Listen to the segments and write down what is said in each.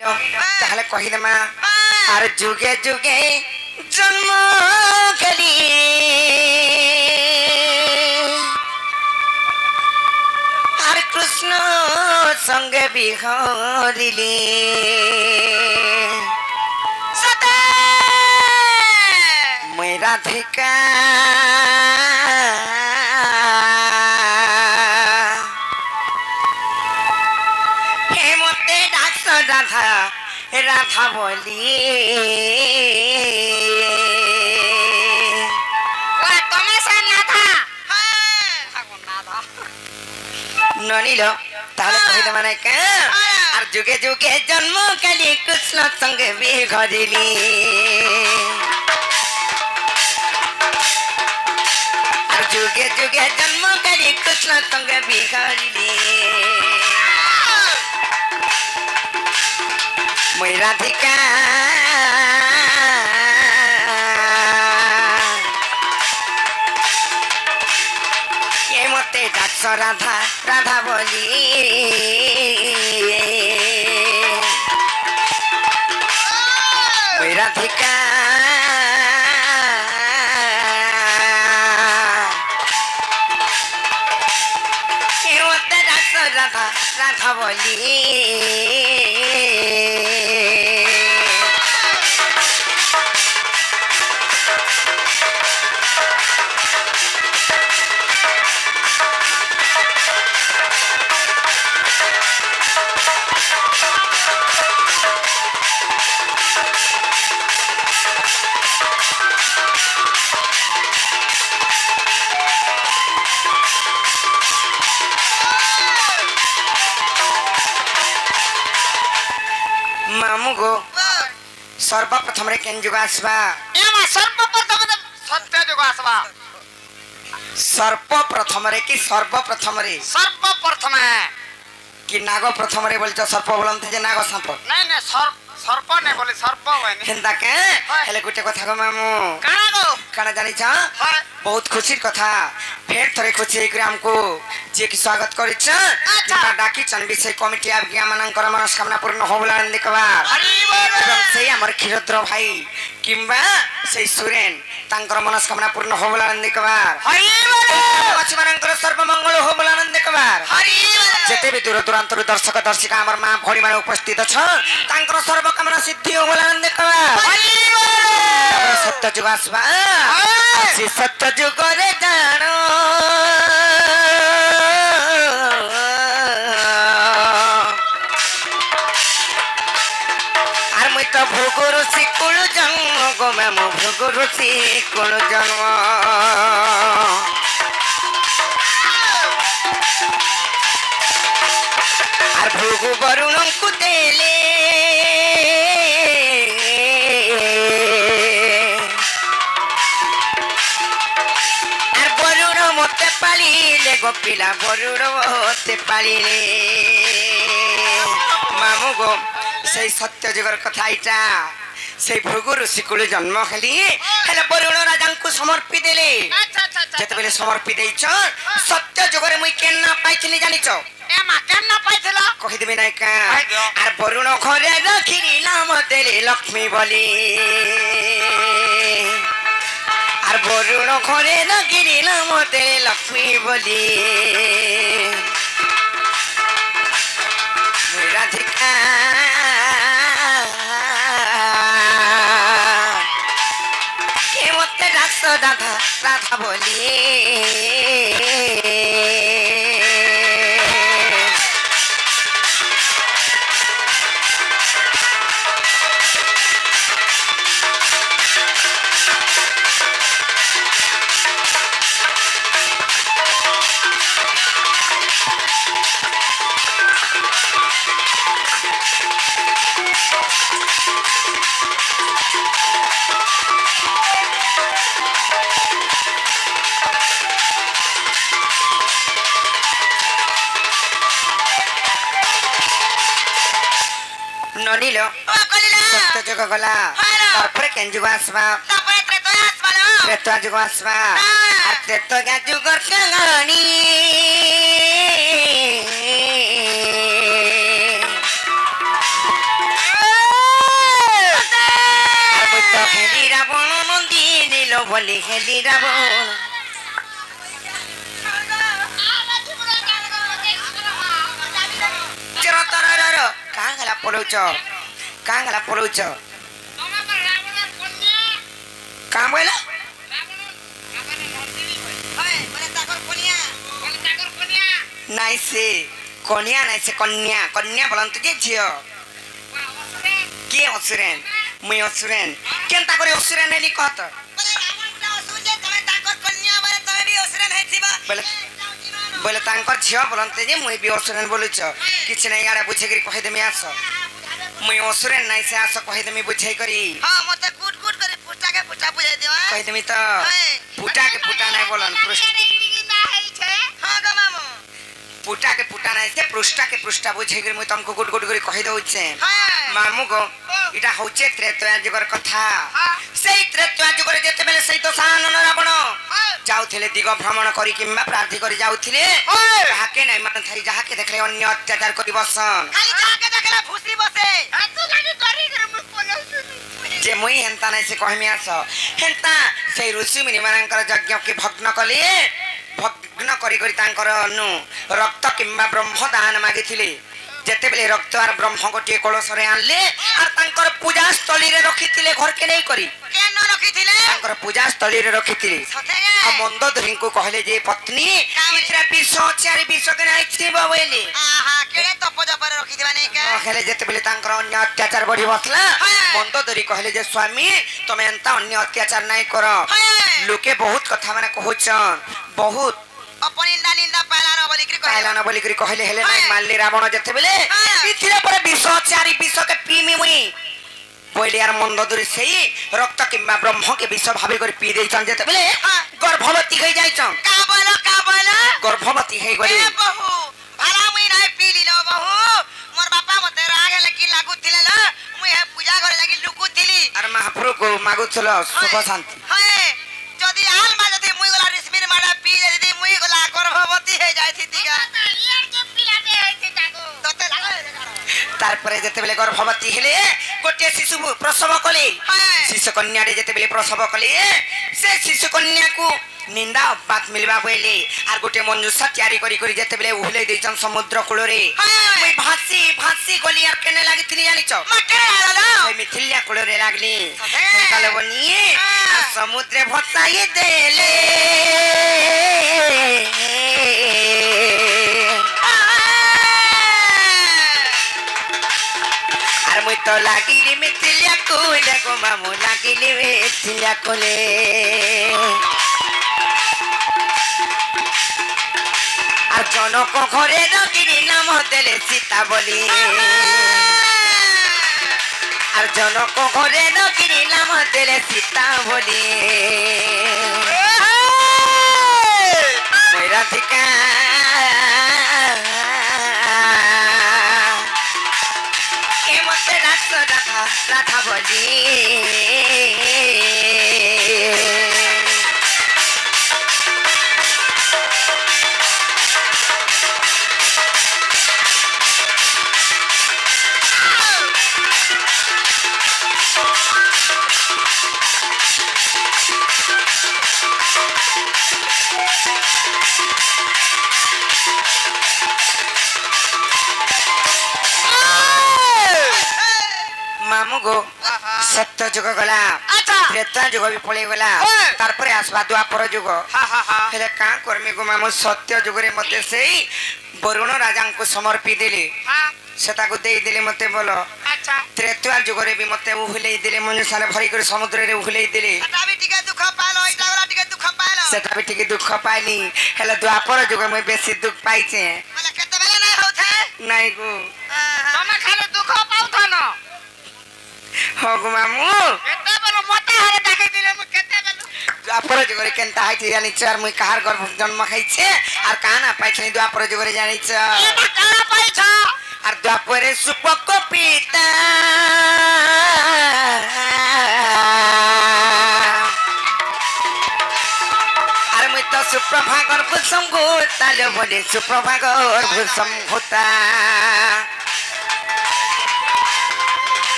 তাহলে কহিদেমা আর যুগে যুগে জন্ম গেলি আর কৃষ্ণ সঙ্গে বিহরিলি মই রাধিকা রাধা রাধা বলি ননিল তাহলে কহিতে মানে আর যুগে যুগে জন্ম কালি কৃষ্ণ সঙ্গে বিঘরিলি আর যুগে যুগে জন্ম কালি কৃষ্ণ সঙ্গে বিঘরিলি মই রাধিকা এ মতে ডাকছ রাধা রাধা বলি মই রাধিকা এ মতে ডাকছ রাধা রাধা বলি मामू गो सर्वप्रथम रे केन जुग आसबा एमा सर्वप्रथम सत्य जुग आसबा सर्वप्रथम रे कि सर्वप्रथम रे सर्वप्रथम कि नाग प्रथम रे बोलछ सर्प बोलंत जे नाग सांप नहीं नहीं सर्प ने बोले सर्प होनी हेंदा के हेले गुटे कथा गो मामू काना जानि छ बहुत खुशी कथा फेर थरे खुशी एकरे हमको जे कि स्वागत करि छ किबा डाकी चन विषय कमिटी आज्ञा मानकर मनस्कामना पूर्ण होबला देखबार एवं से हमर खिरद्र भाई किबा से सुरेन तांकर मनस्कामना पूर्ण होबला देखबार लक्ष्मणकर सर्व मंगल होबला देखबार जेते भी दूर दूरांतर दर्शक दर्शिका हमर मां भोड़ी माने उपस्थित छ तांकर सर्व कामना सिद्धि होबला देखबार सत्य जुग आसबा से सत्य जुग रे जानो আর মই তো ভোগর শিকুল জন্ম গো ম্যাম ভোগর শিকুল জন্ম আর ভোগ বরুণଙ୍କୁ দেলে মতে পালিলে গোপিলা বরুড় মতে পালিলে মামু গো সেই সত্য যুগর কথা এটা সেই ভৃগু ঋষিকুল জন্ম খেলি হেলে বরুণ রাজাଙ୍କୁ সমর্পি দেলে যেতবেলে সমর্পি দেইছ সত্য যুগরে মুই কেন না পাইছিলি জানিছ एमा केन ना पाइथिला কহি দেবি নাই কা আর বরুণ ঘরে রাখিলি নাম দেলে লক্ষ্মী বলি আর বরুণ ঘরে রাখিলি নাম দেলে লক্ষ্মী বলি রাধিকা কে মতে ডাকছ রাধা রাধা বলি ননিল সত্য যুগ গলা তারপরে কেন যুগ আসবা তারপরে ত্রেতা যুগ আসবা আর ত্রেতা যুগর কাহানি बोले हेली रावण चलो तर कहाँ गला पलौच कहाँ बोला नाई से कन्या नाई से कन्या कन्या बोलंत जे झियो के असुरेन मुई असुरेन केनता करे असुरेन हेली कहत बोले बोले तांकर झियो बोलंत जे मुई भी असुरेन बोलुछ किछ नै याडा बुझे करी कहि देमी आस मुई असुरेन नाई से आस कहि देमी बुझे करी हां मते कुट कुट करे पुटा के पुटा बुझाइ देवा कहि देमी त पुटा के पुटा नै बोलन हां ग मामू पुटा के पुटा नै से पृष्ठा के पृष्ठा बुझे करी मुई तुमको गुड गुड करी कहि दउ छे हां मामू गो इटा होचे त्रेतया जुगर कथा सेई त्रेतया जुगर जेते बेले सेई तो सानन रावण जाउथिले दिग भ्रमण करी किम्बा प्रार्थी करी जाउथिले काके नै मान थाई जाके देखले अन्य अत्याचार करी बसन खाली जाके देखले फुसी बसे तू गाड़ी करी रे मु पलौछ जे मुई हेंता नै से कहमी आस हेंता सेई ऋषि मुनि मानकर यज्ञ के भग्न कले भग्न करी करी तांकर अनु रक्त किम्बा ब्रह्मदान मागिथिले जेते बेले रक्त और ब्रह्म गोटे कलश रे आनले और तांकर पूजा स्थली रे रखिथिले घर के नै करी केन रखिथिले तांकर पूजा स्थली रे रखिथिले सतेगे आ मंदोदरी को कहले जे पत्नी इतरा विषचारी विष के नै छिबो बोले आहा केड़े तपज पर रखिथिबा नै के कहले जेते बेले तांकर अन्य अत्याचार बढी बसला मंदोदरी कहले जे स्वामी तमे एंता अन्य अत्याचार नै करो लोके बहुत कथा माने कहउछन बहुत अपन निंदा पाला न बोली करी कहले हेले नै मानले रावण जेते बेले इथिरे पर विषचारी विष के पीमी मुई बोले यार मंदोदरी सेई रक्त किम्बा ब्रह्म के विष भाबे कर पी देछन जेते बेले गर्भवती হৈ जाइछन का बोला गर्भवती হৈ गली ए बहू भला मुई नै पी लिलो बहू मोर बापा मते रागे लकी लागुथिले ल मुई हे पूजा करे लागि लुकुथिली अरे महाप्रभु को मागुथलो सुख शांति हाय जदी आल मा जदी मुई गला रिस्मिर माडा पी जदी मुई गला गर्भवती হৈ जाइथि तिगा यार के पिलाते है ताको तते लागो तार परे जेते बेले गर्भवती हेले गोटे शिशु प्रसव कले शिशु कन्या रे जेते बेले प्रसव कले से शिशु कन्या को निंदा बात मिलबा बोले आर गोटे मंजुषा तयारी करी करी जेते बेले उहले देछन समुद्र कूल रे मुई भासी भासी गली आर केने लागिथिनी जानिछ मके आला ओइ मिथिलिया कूल रे लागली काले बनी समुद्र भसाई देले आर मुई तो लागिली मिथिलिया कूल को मामू लागिली मिथिलिया कूले আর জনক ঘরে নগিনী নাম দেলে সীতা বলি আর জনক ঘরে নগিনী নাম দেলে সীতা বলি রাধিকা এ মতে রাধা রাধা রাধা বলি मामू गो सत्य जुग गला त्रेता जुग भी पळे गला तार परे आसबा द्वापर जुग हेले का करमी गो मामू सत्य जुग रे मते सेई वरुण राजा को समर्पी देले सेता को देई देले मते बोलो अच्छा त्रेता जुग रे भी मते उहले देले मनुष्य भरी कर समुद्र रे उहले देले सेटा भी टिके दुख पालो इटा वाला टिके दुख पालो सेता भी टिके दुख पाइली हेले द्वापर जुग में बेसी दुख पाइछे माने केते बेले नै होथे नाही गो तमे खाली दुख पाउथ न हो गो मामू केते बेलो मते हारे देखै दिले मु केते बेलो द्वापर जुग रे केनता हाइती जानि चार मुई कहार गर्भ जन्म खाइछे आर काना पाइछे द्वापर जुग रे जानि छ एटा काना पाइछ आर द्वापरे सुपको पिता आर मुई तो सुप्रभागर भुसम गोताले बोले सुप्रभागर भुसम होता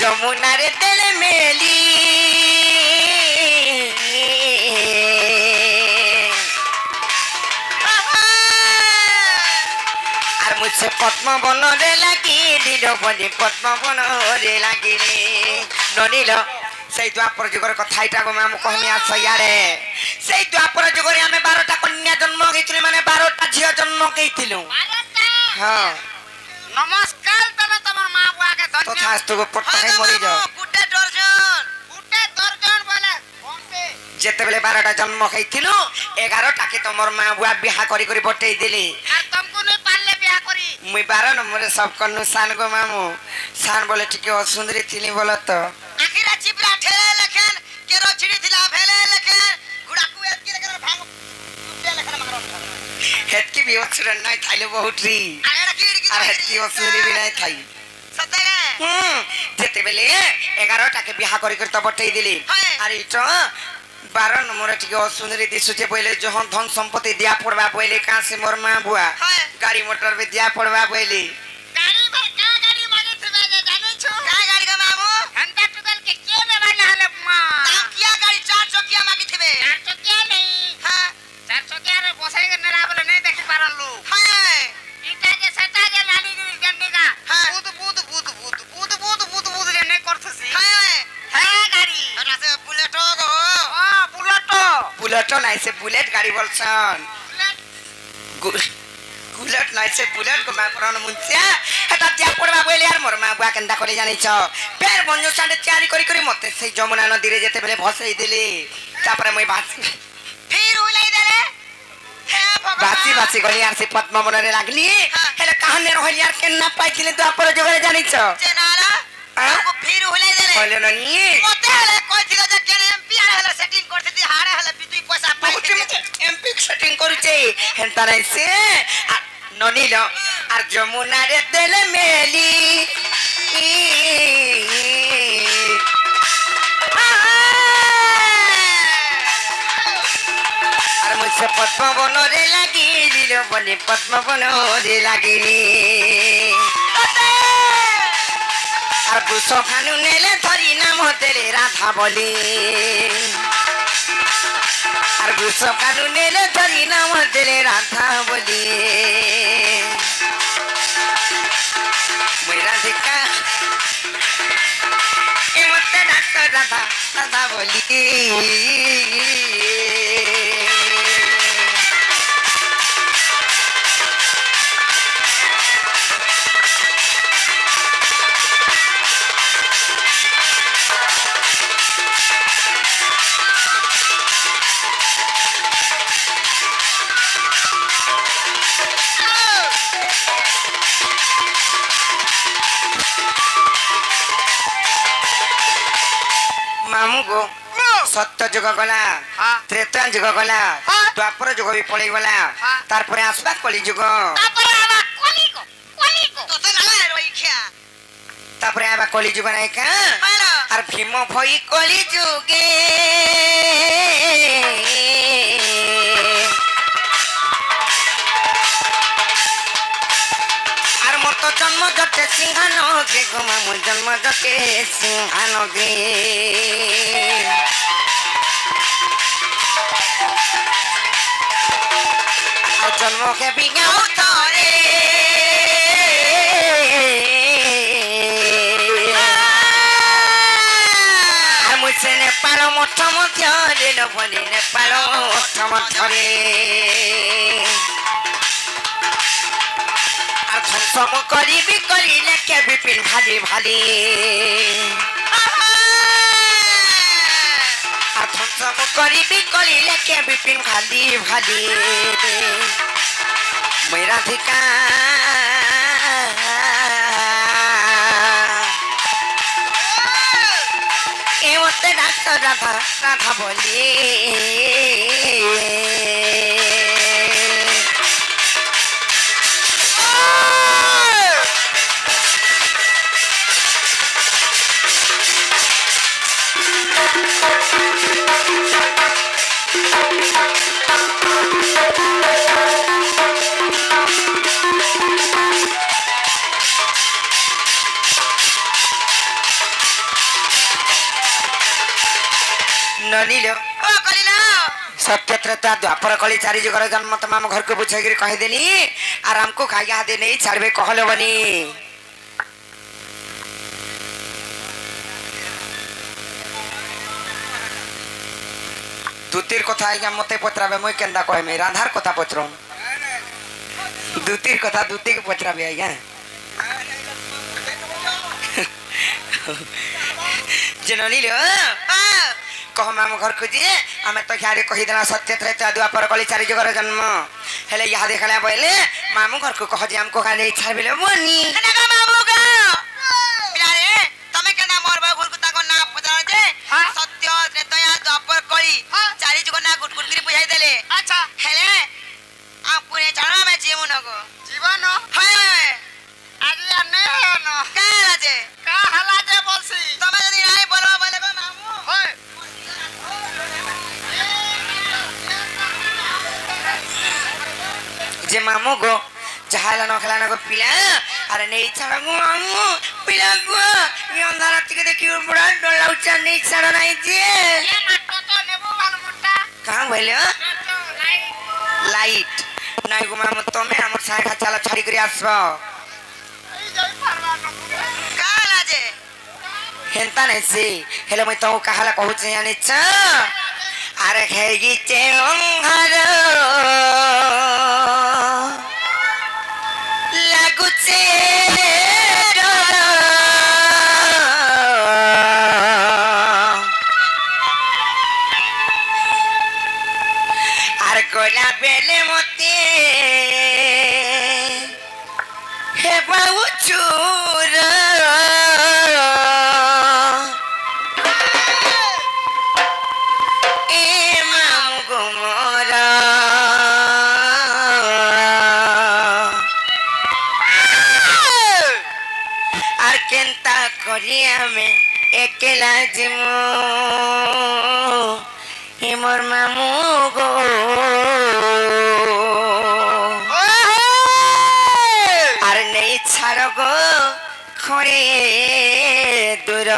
যমুনা রে দিল মেলি আর মুছে পদ্মবন রে লাগি দিল বলি পদ্মবন রে লাগিলে ননিল সেই দ্বাপর যুগর কথা এটা গো মামু কহমি আছ ইয়ারে সেই দ্বাপর যুগরে আমি 12টা কন্যা জন্ম হইছিল মানে 12টা ঝিও জন্ম হইছিল হ্যাঁ নমস্কার তবে তোমার মা বুয়াকে ধন্য তথাস্তু গো পটকাই মরি যাও গুটে দর্জন বলে কমবে যেতেবেলে 12টা জন্ম হইছিল 11টাকে তোমার মা বুয়া বিহা করি করি বটেই দিলি আর তমকু নই পারলে বিয়া করি মুই 12 নম্বরে সব কন্নু সান গো মামু সান বলে টিকে অসুন্দরী থিলি বলো তো আখিরা চিপরা ঠেলে লেখেন কেরো ছিড়ি দিলা ফেলে লেখেন গুড়াকু এতকি লেখেন ভাঙ গুটে লেখেন মারো হেতকি বি অসুর নাই থাইলে বহুটরি আর এটা কি কি আর হেতকি অসুন্দরী বি নাই থাই সত্যি যেতেবেলে 11টাকে বিহা করি করি তো বটেই দিলি হ্যাঁ। আর ইটো 12 নম্বরে টিকে অসুন্দরী দিশুছে বইলে যখন ধন সম্পত্তি দিয়া পড়বা বইলে কাছে মোর মা বুয়া হ্যাঁ। গাড়ি মোটর বে দিয়া পড়বা বইলে গাড়ি ভর কা গাড়ি মাগে থিবে যে জানিছো কাই গাড়ি গো মামু ঘন্টা টুদাল কে কে দেবা না হলে মা তাও কিয়া গাড়ি চার চকিয়া মাগি থিবে চার চকিয়া নেই হ্যাঁ চার চকিয়া রে বসাই গে নেরা বলে নেই দেখি পারলু হ্যাঁ ইটা যে সেটা যে লালি গন্ডিগা হ্যাঁ। বুদ যে নেই করতেছি হ্যাঁ হ্যাঁ গাড়ি রাতে বুলেটো গো ও বুলেটো বুলেট নাই সে বুলেট গাড়ি বলছন বুলেট নাই সে বুলেট গো মা প্রাণ মুন্সিয়া এটা দিয়া পড়বা বইলে আর মোর মা বুয়া কেন্দা করে জানিছ ফের বন্ধু সাথে চারি করি করি মতে সেই যমুনা নদীরে যেতে বেলে ভসাই দিলি তারপরে মই বাসি ফির উলাই দেলে হ্যাঁ ভগবান বাসি বাসি গলি আর সে পদ্মবনে লাগলি হেলে কাহানে রহলি আর কেন না পাইছিলে তো আপরে জোগাড়ে জানিছ জেনারা হ্যাঁ? আমকো ফির উলাই দেলে হইলে না নি মতে হলে কইছিল যে কেন এমপি আর হলে সেটিং করতে দি হাড়ে হলে তুই পয়সা পাই এমপি সেটিং করছে হেনতা নাই সে ননিল আর যমুনা রে দিল মেলি আর মুছে পদ্মবন রে লাগি দিল বলে পদ্মবন রে লাগিলি আর বুস খানু নেলে ধরি নাম হতেলে রাধা বলি আর বুস খানু নেলে ধরি নাম হতেলে রাধা বলি মই রাধিকা এ মতে ডাক্তার রাধা রাধা বলি মামু গো সত্য যুগ গলা ত্রেতা যুগ গলা দ্বাপর যুগ বি পড়ে গলা তারপরে আসবা কলি যুগ তারপরে আবার কলিগো তোতে না রই খিয়া তারপরে আবার কলি যুগ নাই কা পাইলো আর ভীম ভই কলি যুগে আর মত জন্ম জটে সিংহান গে গো মামু জন্ম জটে সিংহান গে আর জন্ম কে বিগাও তরে আর মুছে নেপাল মঠ মধ্যে বলি নেপাল মঠ মধ্যে আর ধ্বংসম করিবি করিলে কে বিপিন ভালি ভালি আর ধ্বংসম করিবি করিলে কে বিপিন ভালি ভালি মই রাধিকা এ মতে ডাক্তার রাধা রাধা বলি ननिलो ओ कलिलो सत्य त्रेता द्वापर कली चारि जुगर जन्म तम आम घर को बुझाई कहीदेनी आराम को खाइया दे नहीं छाड़बे कहलो बनी दूतीर कथा आज्ञा मते पचराबे मुई केंदा कहमे राधार कथा पचरो दूतीर कथा दूती के पचराबे आज्ञा जननी लो कह माम घर को जी आमे तो यारे कहि देला सत्य त्रेता द्वापर कली चारि जुगर जन्म हेले या देखला बोले मामू घर को कह जे हमको खाने इच्छा बेले बनी कनका मामू गा बिलारे तमे केना मोर बा गुरु ताको ना पचार जे सत्य त्रेता द्वापर कली चारि जुग ना गुट गुट करी बुझाई देले अच्छा हेले आपुने जाना में जीवन को जीवन हाय আজি আনে ন का राजे কা হালা যে বলছি तमे यदि नहीं बोलो बोले बा मामू হয় जे मामू गो जहाला न खेला न गो पिला अरे नहीं छाड़ा गो मामू पिला गो ये अंधार के देखि बड़ा डर लाउचा नहीं छाड़ा नहीं जे এ মাটো তো নেবো বালমুটা कहां भइले তো লাই लाइट नहीं गो मामू तमे हमर साइड चला छड़ी करी आसबो এই যাই পারবা না का राजे हेंता नहीं से हेलो मैं तो कहाला कहू छ यानी छ अरे खेगी चे अंधार लागु छे डर अरे कोला बेले मते हे बाबू चूर ए मामू गुमरा আর কেনতা করি আমি একলা জিমু মোর মামু গো আর নেই ছাড় গো খড়ে দূর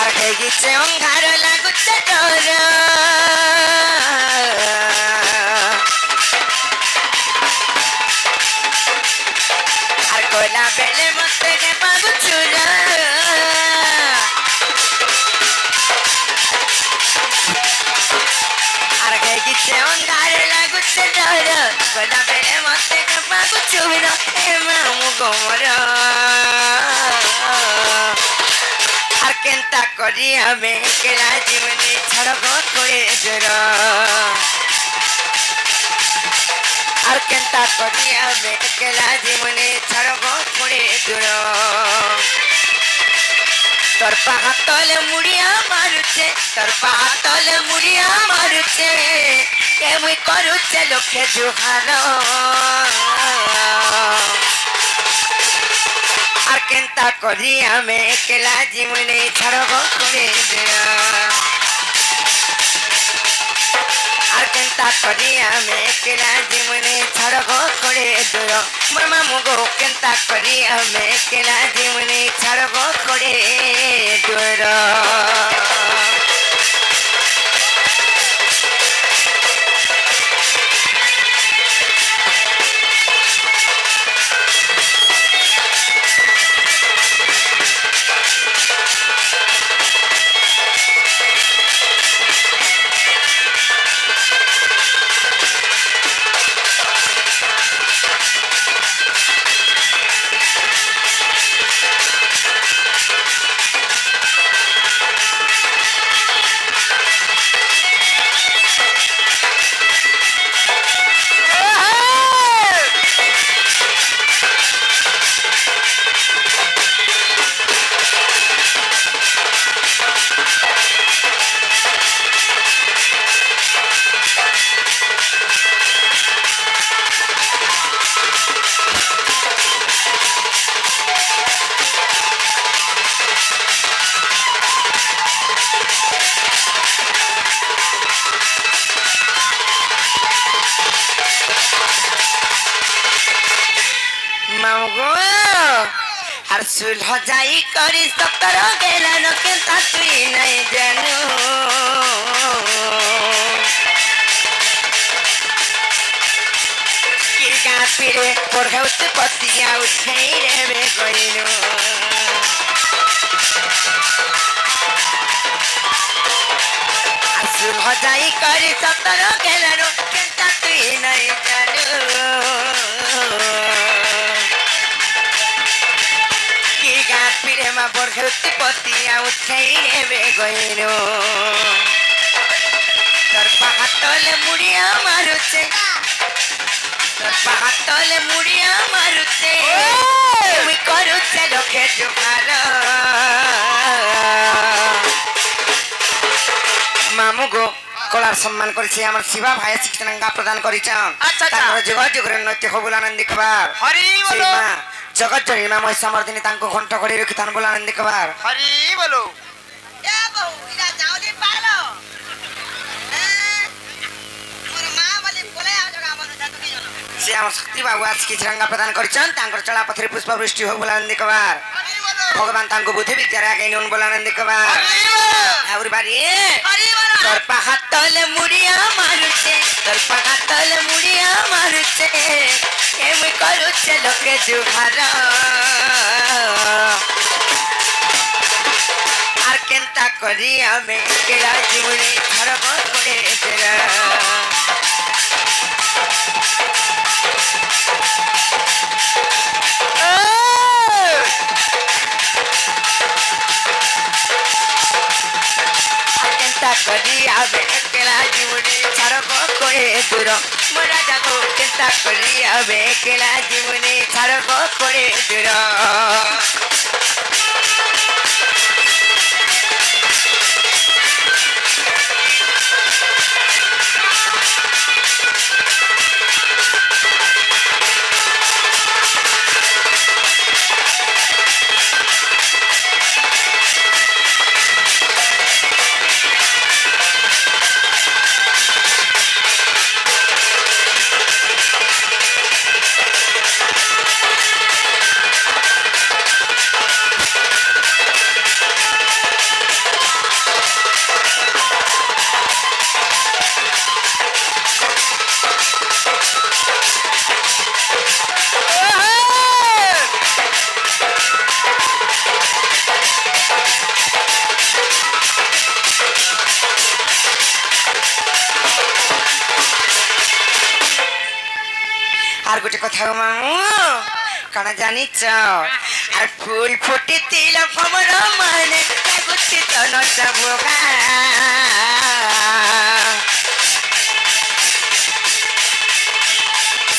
আর খেয়েছে অঙ্গার লাগুছে ডর আর কইলা বেলে মতে গে বাবু চুরা আর খেয়েছে অঙ্গার লাগুছে ডর কইলা বেলে মতে গে বাবু চুরা এ মামু গোমরা আর কেনতা করি আমি কেলা জীবনে ছড়ব করে জোর আর কেনতা করি আমি কেলা জীবনে ছড়ব করে জোর তোর পাহাতলে মুড়িয়া মারুছে তোর পাহাতলে মুড়িয়া মারুছে কেমই করুছে লোকে জুহার আর কেনতা করি আমি একলা জীবনে ছাড়ব করে আর কেনতা করি আমি একলা জীবনে ছাড়ব করে দূর মোর মামু গো কেনতা করি আমি একলা জীবনে ছাড়ব করে দূর मामगो আর সুলহ যাই করি সতর গেলানো কেনতা তুই নাই জানু কি গা পিরে পড়াউতে পতিয়া উঠাই রেবে কইনু আর সুলহ যাই করি সতর গেলানো কেনতা তুই নাই জানু পিরে মা বরখতি পতিয়া উঠাই নেবে গইনো তোর পাহাতলে মুড়িয়া মারুছে তোর পাহাতলে মুড়িয়া মারুছে তুমি করুছে লোকে জোগার মামু গো কলার সম্মান করেছে আমার শিবা ভাই শিক্ষাঙ্গা প্রদান করেছেন তারপরে যোগাযোগের নৈতিক হবুল আনন্দ কবার হরি বলো জগৎ জনী মা মহিষা মর্দিনী তাঙ্কু ঘন্ট করে রেখে তান বলে আনন্দ কবার হরি বলো এ বউ ইরা যাও দি পারলো মোর মা বলি বলে আও জগা বল জাতু কি জানো সে আমার শক্তি বাবু আজকে চিরাঙ্গা প্রদান করেছেন তাঙ্কর চলা পথে পুষ্প বৃষ্টি হোক বলে আনন্দ কবার হরি বলো ভগবান তাঙ্কু বুদ্ধি বিদ্যার আগে নুন বলে আনন্দ কবার হরি বলো আর বাড়ি হরি বলো তোর পাহাড় তলে মুড়িয়া মারুছে তোর পাহাড় তলে মুড়িয়া মারুছে এমনি করুছে লোকে জুহার আর কেনতা করি আমি কেরা জীবনে ধরব করে কেনতা করি আমি কেলা জীবনে ধরব করে দূর মোরা যাবো কেনতা করি আমি কেলা জীবনে ধরব করে দূর আর গোটে কথা মামু কানা জানিছ আর ফুল ফুটি তিল ভমর মানে গুটি তো নচবোগা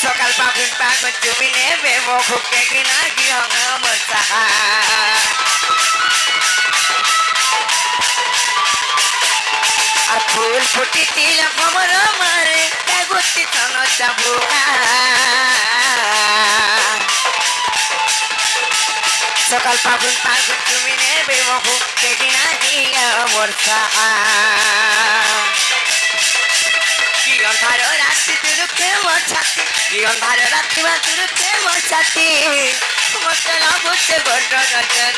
সকাল পাগুন পাগুন তুমি নেবে মুখে কিনা গিয়ে আমার সাহা আর ফুল ফুটি তিল ভমর মানে গুটি তো নচবোগা সকাল পাগুন পাগুন তুমি নেবে মুখে কিনা গিয়ে আমার সাহা কি অন্ধার রাত্রি তুরুকে মোর ছাতি কি অন্ধার রাত্রি মা তুরুকে মোর ছাতি মতে লাগুছে বড় নজর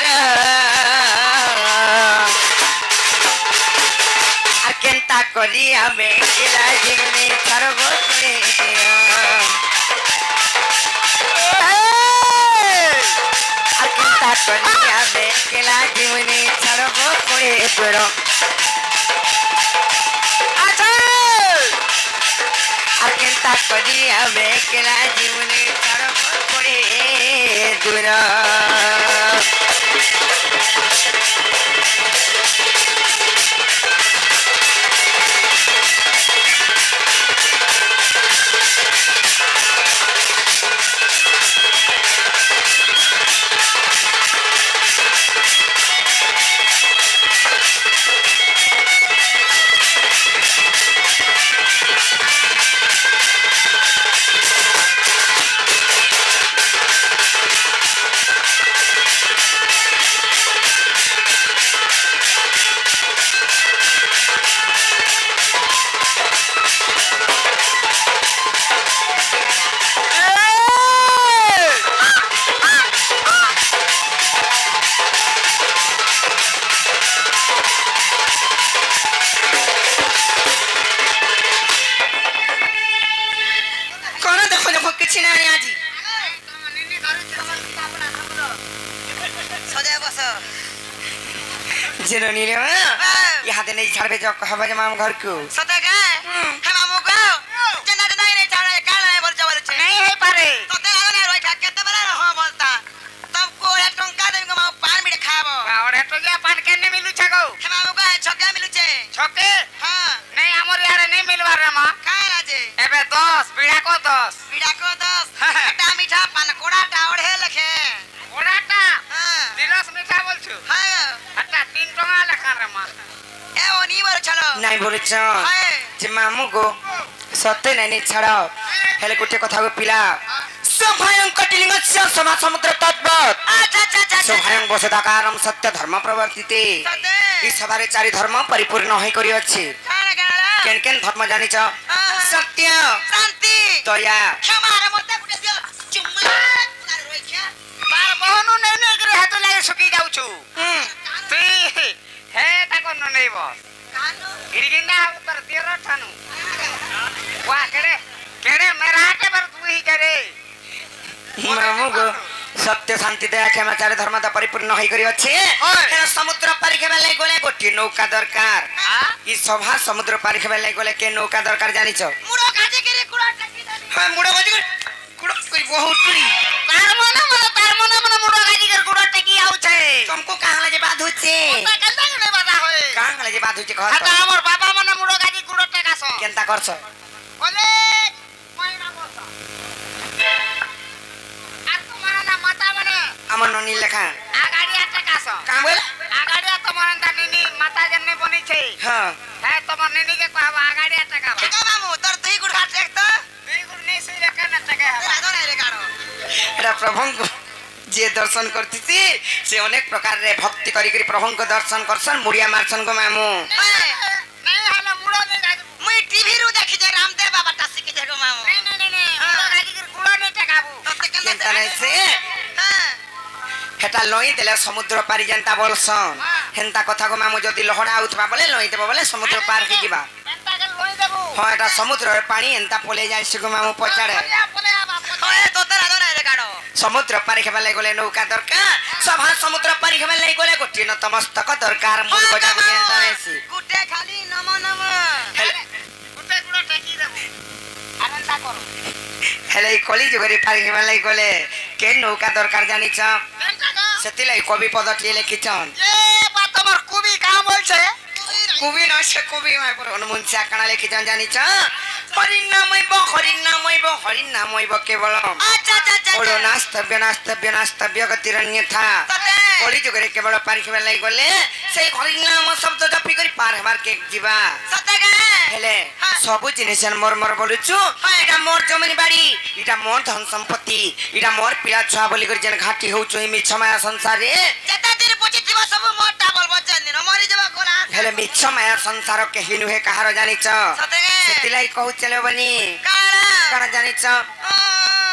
আর কেনতা করি আমি কেলা জীবনে ছাড়ব করে আর কেনতা করি আমি কেলা জীবনে ছাড়ব করে দূর আর কেনতা করি আমি কেলা জীবনে ছাড়ব করে দূর सजाय बस जिनोनी रे यहाँ दे नहीं छाड़बे जो कहबे जे माम घर को सता का हे मामू को जना जना नहीं छाड़े काल है बोल चवल छे नहीं है पारे तते आने रोई ठा केते बला हो बोलता तुमको हे टंका देम मामू पान मिले खाबो और तो जा पान केने मिलु छगो हे मामू को छक्का मिलु छे छके हां नहीं हमर यार नहीं मिलवा रे मां काहे लाजे एबे 10 बीड़ा को 10 पीड़ा को 10 खट्टा मीठा पान कोड़ा टावड़े लखे ओडाटा हां दिलस मीठा बोलछु हां हटा 3 टका लेखा रे मां ए ओनी बर चलो नहीं बोलछ हाय जे मामू को सत्य नहीं छाड़ हेले गुटे कथा को पिला सभयं कटिलिंग समा समुद्र तत्वत अच्छा सभयं वसुदाकारम सत्य धर्म प्रवर्तिते सते ई सभारे चारि धर्म परिपूर्ण होई करी अछि काहे काहे केन केन धर्म जानि छ सत्य शांति दया क्षमा रे मते गुटे दियो चुम्मा पुरा रोई खा तार बहनु नहीं करे हाथ लागे सुकी जाउछु तुई हे ताको न नहीं बस कानो गिरगिंदा उतर तेरा ठानु वाह केड़े मेरा हाथे पर तू ही करे मामू को सत्य शांति दया क्षमा चारि धर्म दा परिपूर्ण होई करी अछि ओय। एना समुद्र पारि के बेले गोले गोटी नौका दरकार हां ई सभा समुद्र पारि के बेले गोले के नौका दरकार जानि छ मुड़ो काजे करे कुड़ा टकी दानी हां मुडा बजी कुडो कोई बहुत टुरी तार मने मुडो गाजी कर गुडो टेकी आउ छे तुमको कहां लगे बात होचे ता केनता ने बता होए कहां लगे बात होचे हां कहत ता हमर बाबा मने मुडो गाजी गुडो टेकास केनता करछ बोले महीना बोस आ तुम्हारा ना माता मने हमर ननी लेखा आगाड़ी टेकास का बोल आगाड़ी तुम्हारा ता निनी माता जन्ने बनी छे हां है तुम्हार निनी के कहबा आगाड़ी टेकाबा का मामू तोर तुई गुड़ खा टेक तो दुई गुड नहीं सही रे कने टेके हबा राधो नहीं रे कानो एटा प्रभु को जे दर्शन करती थी से अनेक प्रकार रे भक्ति करी करी प्रभु को दर्शन करसन मुड़िया मारसन को मामू नहीं हाले मुडो नहीं गाजी मुई टीवी रु देखि जे रामदेव बाबा टासी के देखो मामू नहीं मुडो गाजी कर गुडो नहीं टेकाबू तते केनता नहीं से हां हेटा लई देले समुद्र पारि जनता बोलसन हेनता कथा को मामू जदी लहड़ा आउतबा बोले लई देबो बोले समुद्र पार के जीवा एंता के लोई देबू हां एटा समुद्र रे पानी एनता पोले जाय से को मामू पचाड़े बोले आबा ओए तोते राधो नहीं रे कानो समुद्र पारि के बेले गोले नौका दरकार सभा समुद्र पारि के बेले गोले गोटी न तमस्तक दरकार मुर गजा को केनता नहीं गुटे खाली नमो नमो गुटे गुडो टेकी देबू आनंदा करो हेले कली जुगरी पारि के बेले गोले के नौका दरकार जानि छ एंता का सेतिलाई कवि पदटी लिखिछन ये बात तमर कुबी काम बोल छे कवि न से कवि मा पर हनुमान चाकणा लिखिछन जानि छ हरिनामैव केवलम अच्छा ओडो नास्तव्य गतिरन्य था तते कली जुगरे केवल पारि के बेले गोले से हरिनाम शब्द जपि करी पार हमार के जीवा सते के हेले सबु जिनिस मोर बोलुछु एटा मोर जमिनी बाड़ी एटा मोर धन सम्पत्ति एटा मोर पिला छुआ बोली कर जन घाटी होउ छु मिछ माया संसार रे जता दिन पची जीव सब मोटा बोलबो जन्दिन मरि जबा कोला हेले मिछ माया संसार के हिनु हे कहार जानि छ सते के सेतिलाई कहू चले बनी काला कण जानि छ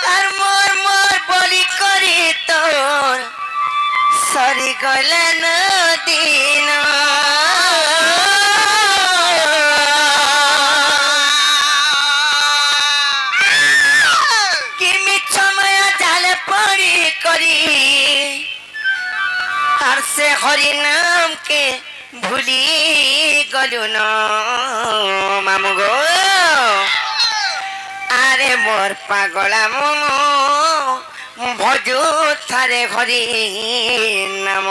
तार मोर बोली करी तोर सरी गलन दिन से हरि नाम के भूली गलु न मामू गो आरे मोर पागला मन भजू थारे हरि नाम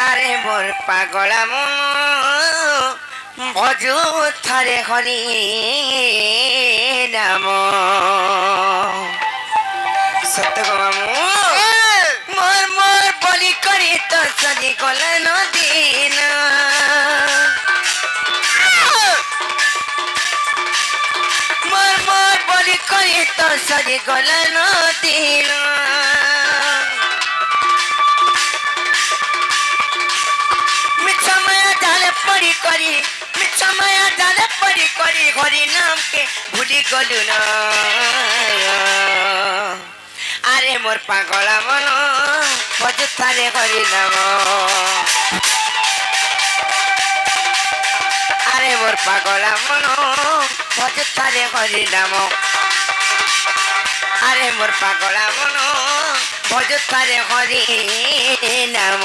आरे मोर पागला मन भजू थारे हरि नाम सत्य गो मामू मोर मोर बोली करी तो सजी गलन दिन मोर मोर बोली करी तो सजी गलन दिन मिछा माया जाले पड़ी करी मिछा माया जाले पड़ी करी हरि नाम के भूली गलु न आरे मोर पागला मन भजु थारे हरि नाम आरे मोर पागला मन भजु थारे हरि नाम আরে মোর পাগলা মন ভজত পারে হরি নাম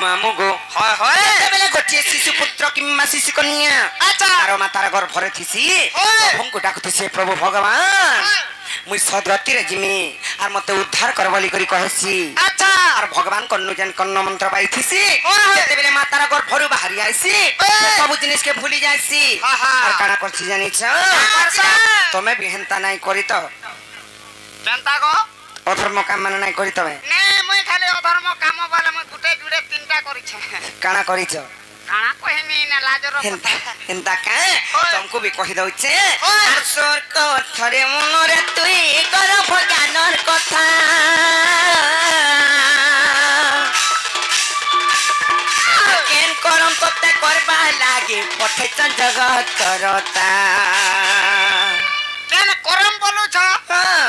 মামু গো হয় হয় বেলে গোটিয়ে শিশু পুত্র কিংবা শিশু কন্যা আচ্ছা আর মাতার গর্ভরে থিসি হয়। প্রভুଙ୍କୁ ডাকুতেছে প্রভু ভগবান মুই সদগতিরে জিমি আর মতে উদ্ধার কর বলি করি কহেছি আচ্ছা আর ভগবান কন্নু যেন কন্ন মন্ত্র পাইছিছি হয়। যেতেবেলে মাতার গর্ভরু বাহারি আইছি সবু জিনিসকে ভুলি যাইছি আহা। আর কানা করছি জানিছ করছে? তুমি বি হেন্তা নাই করি তো কেনতা গো অধর্ম কাম মানে নাই করি তবে নে মুই খালি অধর্ম কাম বলে মুই গুটে জুড়ে তিনটা করিছে কানা করিছ কাଣା কহিমি না লাজর হেন্তা কথা হেন্তা কা হয়। তমকু বি কহি দউছে হয়। আর স্বর্গ থরে মনরে তুই গর্ভ জ্ঞানর কথা কেন করম তোতে করবা লাগে পঠাইছ জগৎ করতা কেন করম বলুছ হ্যাঁ,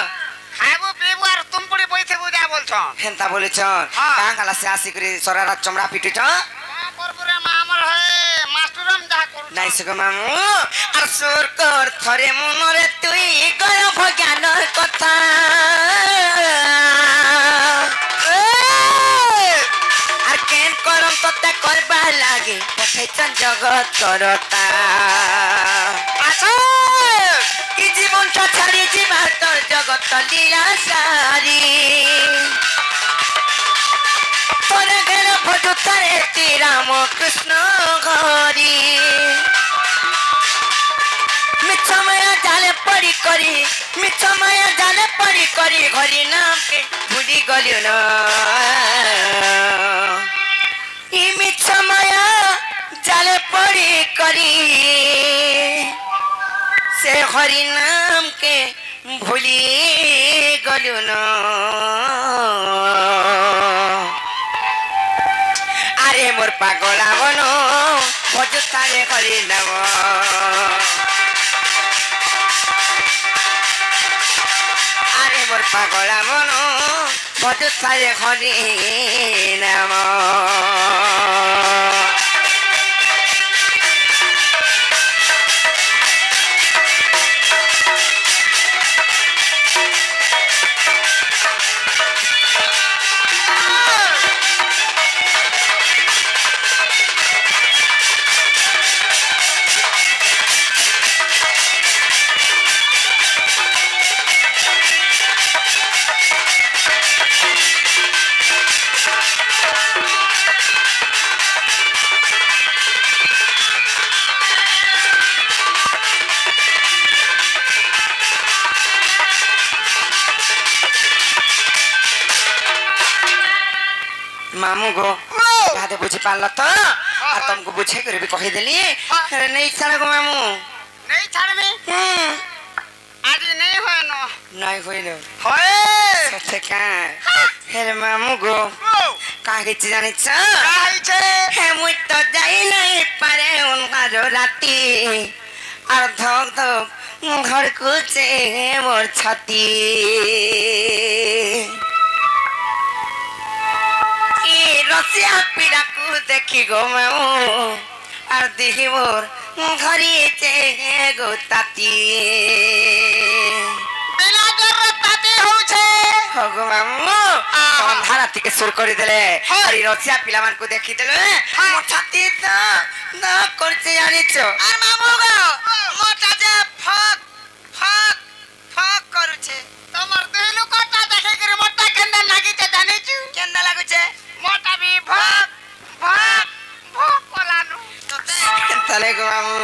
খাইবো পিবো আর তুমপুড়ি বইতে বুঝা বলছ হেন্তা বলেছ হ্যাঁ। কাঁ গালা সে আসি করে সরারা চমড়া পিটুছ করবুরে মা আমার হয় মাস্টরম যাহা করুছ নাই সুগো মামু আর স্বর্গ থরে মনরে তুই গর্ভ জ্ঞানর কথা আর কেন করম তোতে করবা লাগে পঠাইছ জগৎ করতা আচ্ছা কি জীবনটা ছাড়ি যাবার তোর জগৎ লীলা সারি তোরে গেল ভজতারে রাম কৃষ্ণ ঘরি মিছ মায়া জালে পড়ি করি মিছ মায়া জালে পড়ি করি হরি নামকে ভুলি গলি না ই মিছ মায়া জালে পড়ি করি সে হরি নামকে ভুলি গলু না আরে মোর পাগলা মন ভজতারে হরি নাম আরে মোর পাগলা মন ভজতারে হরি নাম मामू गो याद बुझी पाल तो और तुमको बुझे कर भी कह देली अरे नहीं छाड़ गो मामू नहीं ছাড়মি আজি নেই হয় ন नहीं होई लो হয় सच्चे का हेरे मामू गो कहाँ की चीज जानी चा কাইছে हे मुझ तो जाई नहीं पारे उनका जो राती और धोक धोक घर कुचे मोर छाती रसिया पीड़ा को देखी गो मामू और देखी मोर घरी चे गो ताती বিনা জরতাতে হউছে হগো মামু ধারা থেকে সুর করে দিলে আর রসিয়া পিলামানকু দেখি দিলে মো ছাতি তো না করছে জানিছ আর মামু গো মোটা যে ফক ফক ফক করুছে তোমার দেহলু কটা দেখে করে মোটা কেন্দা লাগিছে জানিছু কেন্দা লাগুছে মোটা বি ভক ভক ভক কলানু তাহলে গো মামু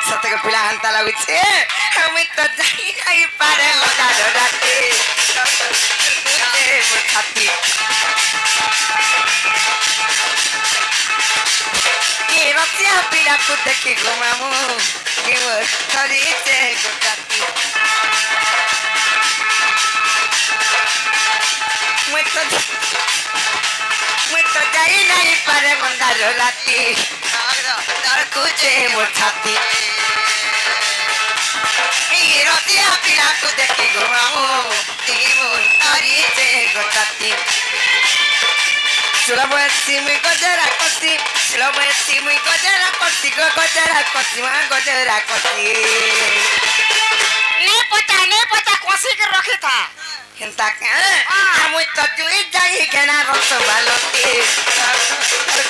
সত্যকে পিলা হান্তা লাগুছে আমি তো যাই নাই পারে লগানো রাতে মো ছাতি রসিয়া পিলাকু দেখি গো মামু কি মোর ঘরি चे गो ताती मंदार राती तर कुचे मोछाती ये रतिया पिला को देखी घुमाऊ तीमो तारी चे गोताती सुलभसी में गजरा कसी सुलभसी में गजरा कसी मां गजरा कसी ले पचा कोसी के रखी था हिंता के हम तो जुई जाई केना रस बालती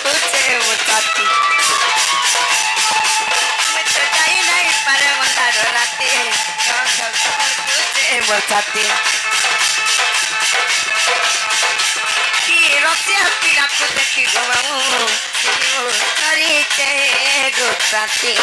कुचे मुताती मैं तो जाई नहीं पर मंदार राती कुचे मुताती रसिया पिला को देखी घुमाऊ तारी चे गोताती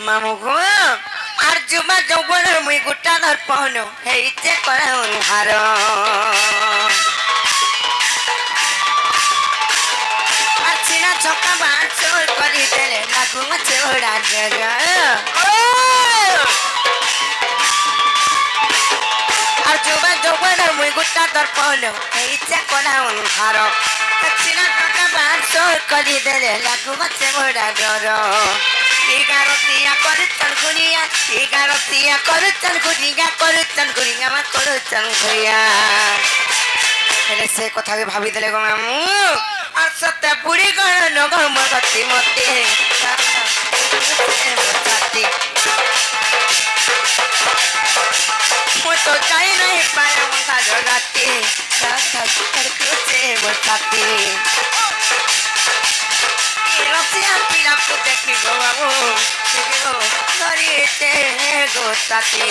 मामू गो अर्जुमा जौवन मुई गुटा दर्पण हेइचे कराउन हार अर्चिना छक्का बाँचोर करी देले लागु चौड़ा जगा अर्जुमा जौवन मुई गुटा दर्पण हेइचे कराउन हार अर्चिना छक्का बाँचोर करी देले लागु चौड़ा जगा Tiga korutan kunia ma korutan kunia. Hele se kotha ke bhabi dele go mamu. Ar satte puri gana nogo magati mote. Mo to jai nahi paya munda jagati. Sasa kuche botati. रसिया पिला को देखी गो बाबू देखो नरीते गोताती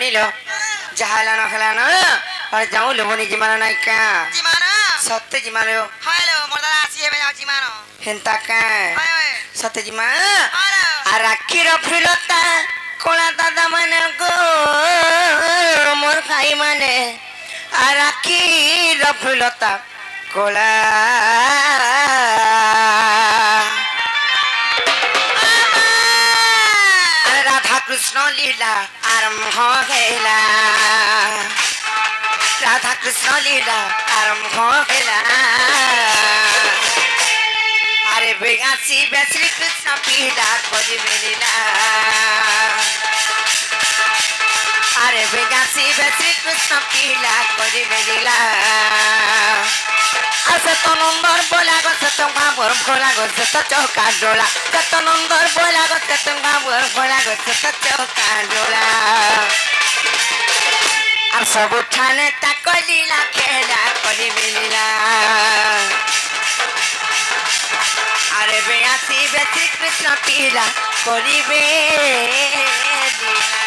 नीलो जहाला न खलानो और जाऊ लोबनी जिमानो नाइ का जिमानो सत्य जिमानो हेलो मोरदा आसी हे जाऊ जिमानो हेंता का हाय सत्य जिमा हेलो आ राखी र फिरता कोला दादा माने गो मोर खाई माने आ राखी र फिरता कोला राधा कृष्ण लीला आरंभ हो गया राधा कृष्ण लीला आरंभ हो गया अरे बेगासी श्री कृष्ण पीला कोरी लीला अरे बेगासी श्री कृष्ण पीला कोरी लीला आसे तो नंबर बोला गो से तो भाबर बोला गो से तो चौका डोला से तो नंबर बोला गो से तो भाबर बोला गो से तो चौका डोला আর সব উঠানে তাকলিলা খেলা করিবে লীলা আরে বেয়াসি বেশি কৃষ্ণ পীলা করিবে লীলা